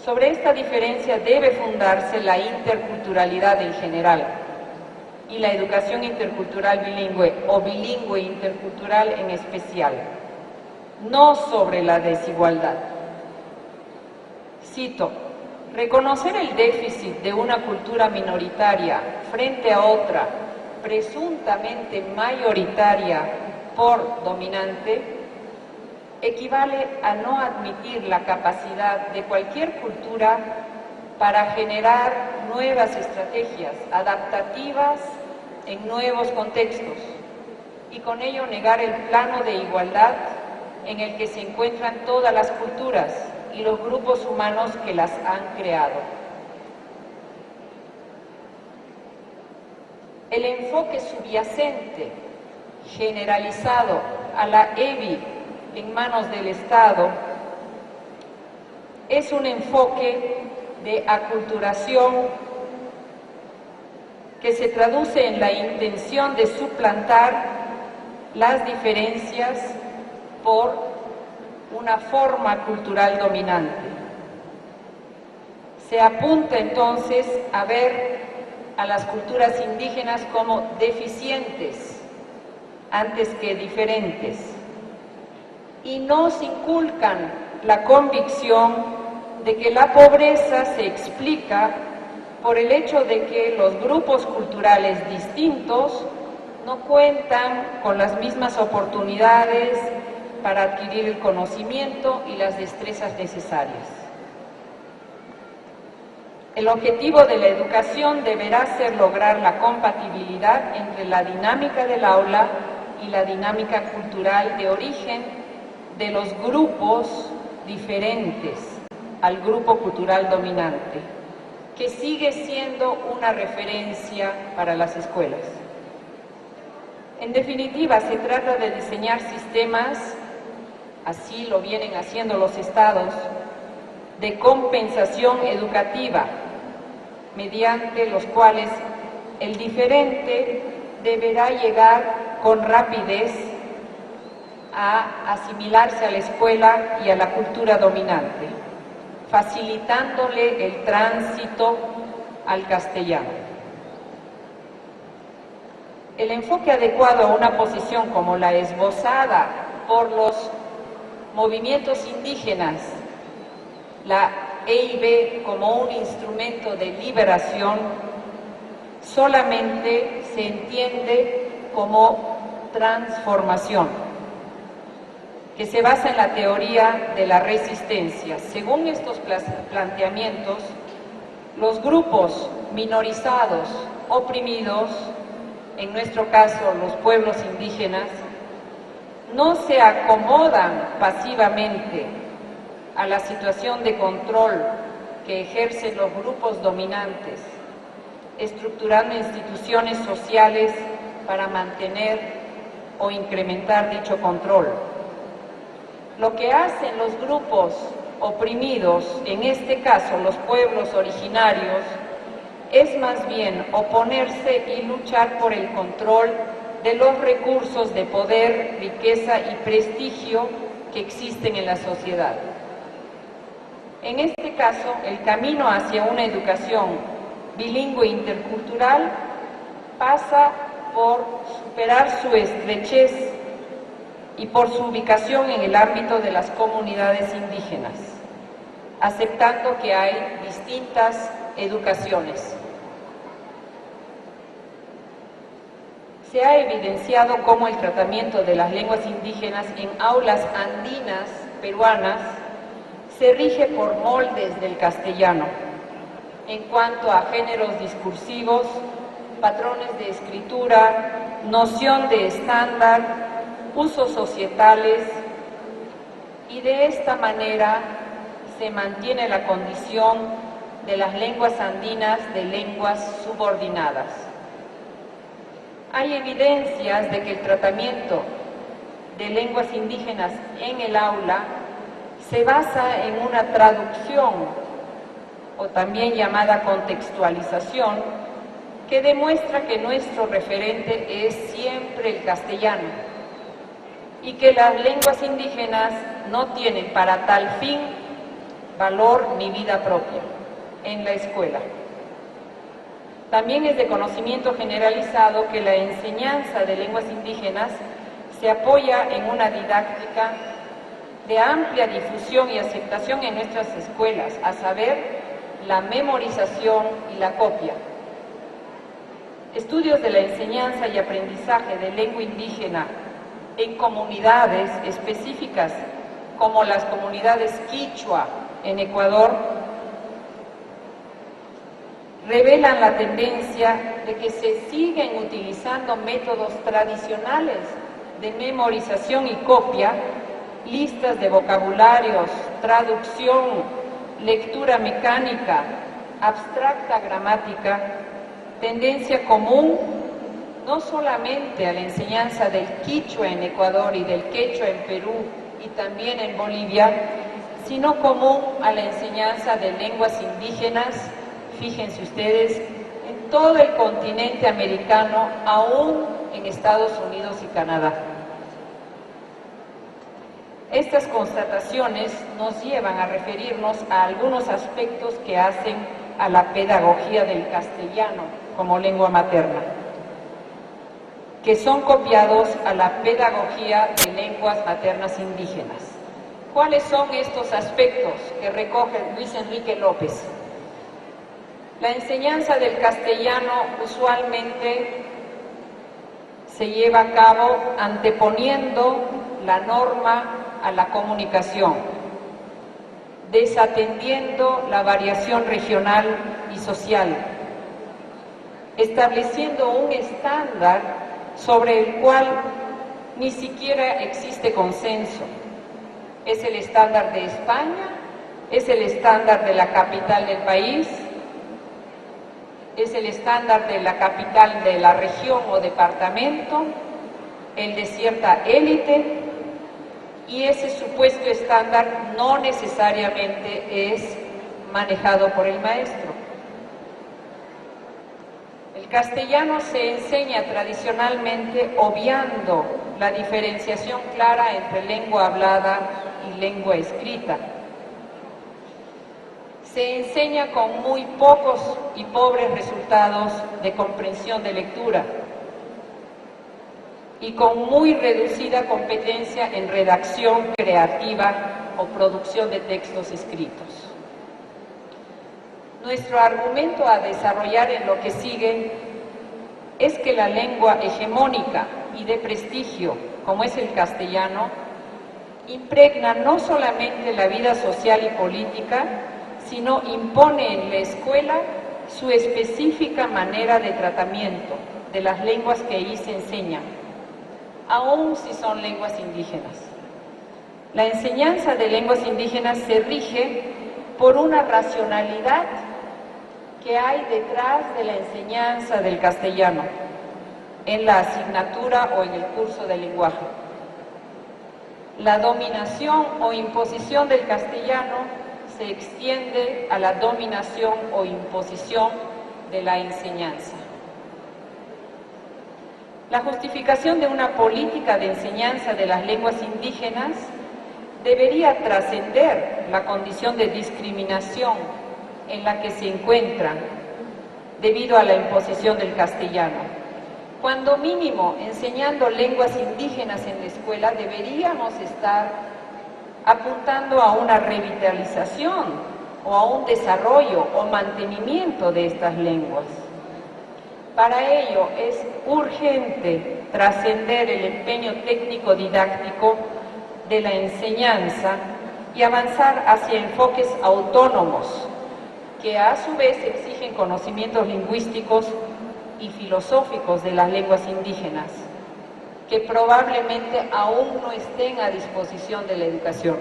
Sobre esta diferencia debe fundarse la interculturalidad en general y la educación intercultural bilingüe o bilingüe intercultural en especial, no sobre la desigualdad. Cito: reconocer el déficit de una cultura minoritaria frente a otra presuntamente mayoritaria por dominante equivale a no admitir la capacidad de cualquier cultura para generar nuevas estrategias adaptativas en nuevos contextos y con ello negar el plano de igualdad en el que se encuentran todas las culturas y los grupos humanos que las han creado. El enfoque subyacente, generalizado a la EBI en manos del Estado, es un enfoque de aculturación que se traduce en la intención de suplantar las diferencias por una forma cultural dominante. Se apunta entonces a ver a las culturas indígenas como deficientes antes que diferentes, y nos inculcan la convicción de que la pobreza se explica por el hecho de que los grupos culturales distintos no cuentan con las mismas oportunidades para adquirir el conocimiento y las destrezas necesarias. El objetivo de la educación deberá ser lograr la compatibilidad entre la dinámica del aula y la dinámica cultural de origen de los grupos diferentes al grupo cultural dominante, que sigue siendo una referencia para las escuelas. En definitiva, se trata de diseñar sistemas, así lo vienen haciendo los estados, de compensación educativa, mediante los cuales el diferente deberá llegar con rapidez a asimilarse a la escuela y a la cultura dominante, facilitándole el tránsito al castellano. El enfoque adecuado a una posición como la esbozada por los movimientos indígenas, la EIB como un instrumento de liberación, solamente se entiende como transformación, que se basa en la teoría de la resistencia. Según estos planteamientos, los grupos minorizados, oprimidos, en nuestro caso los pueblos indígenas, no se acomodan pasivamente a la situación de control que ejercen los grupos dominantes, estructurando instituciones sociales para mantener o incrementar dicho control. Lo que hacen los grupos oprimidos, en este caso los pueblos originarios, es más bien oponerse y luchar por el control de los recursos de poder, riqueza y prestigio que existen en la sociedad. En este caso, el camino hacia una educación bilingüe intercultural pasa por superar su estrechez y por su ubicación en el ámbito de las comunidades indígenas, aceptando que hay distintas educaciones. Se ha evidenciado cómo el tratamiento de las lenguas indígenas en aulas andinas peruanas se rige por moldes del castellano, en cuanto a géneros discursivos, patrones de escritura, noción de estándar, usos societales, y de esta manera se mantiene la condición de las lenguas andinas de lenguas subordinadas. Hay evidencias de que el tratamiento de lenguas indígenas en el aula se basa en una traducción, o también llamada contextualización, que demuestra que nuestro referente es siempre el castellano y que las lenguas indígenas no tienen para tal fin valor ni vida propia en la escuela. También es de conocimiento generalizado que la enseñanza de lenguas indígenas se apoya en una didáctica de amplia difusión y aceptación en nuestras escuelas, a saber, la memorización y la copia. Estudios de la enseñanza y aprendizaje de lengua indígena en comunidades específicas, como las comunidades quichua en Ecuador, revelan la tendencia de que se siguen utilizando métodos tradicionales de memorización y copia, listas de vocabularios, traducción, lectura mecánica, abstracta gramática, tendencia común no solamente a la enseñanza del quichua en Ecuador y del quechua en Perú y también en Bolivia, sino común a la enseñanza de lenguas indígenas, fíjense ustedes, en todo el continente americano, aún en Estados Unidos y Canadá. Estas constataciones nos llevan a referirnos a algunos aspectos que hacen a la pedagogía del castellano como lengua materna, que son copiados a la pedagogía de lenguas maternas indígenas. ¿Cuáles son estos aspectos que recoge Luis Enrique López? La enseñanza del castellano usualmente se lleva a cabo anteponiendo la norma a la comunicación, desatendiendo la variación regional y social, estableciendo un estándar sobre el cual ni siquiera existe consenso. ¿Es el estándar de España? ¿Es el estándar de la capital del país? ¿Es el estándar de la capital de la región o departamento? ¿El de cierta élite? Y ese supuesto estándar no necesariamente es manejado por el maestro. El castellano se enseña tradicionalmente obviando la diferenciación clara entre lengua hablada y lengua escrita. Se enseña con muy pocos y pobres resultados de comprensión de lectura y con muy reducida competencia en redacción creativa o producción de textos escritos. Nuestro argumento a desarrollar en lo que sigue es que la lengua hegemónica y de prestigio, como es el castellano, impregna no solamente la vida social y política, sino impone en la escuela su específica manera de tratamiento de las lenguas que ahí se enseñan, aun si son lenguas indígenas. La enseñanza de lenguas indígenas se rige por una racionalidad que hay detrás de la enseñanza del castellano, en la asignatura o en el curso de lenguaje. La dominación o imposición del castellano se extiende a la dominación o imposición de la enseñanza. La justificación de una política de enseñanza de las lenguas indígenas debería trascender la condición de discriminación en la que se encuentran debido a la imposición del castellano. Cuando mínimo, enseñando lenguas indígenas en la escuela, deberíamos estar apuntando a una revitalización o a un desarrollo o mantenimiento de estas lenguas. Para ello es urgente trascender el empeño técnico-didáctico de la enseñanza y avanzar hacia enfoques autónomos que a su vez exigen conocimientos lingüísticos y filosóficos de las lenguas indígenas, que probablemente aún no estén a disposición de la educación.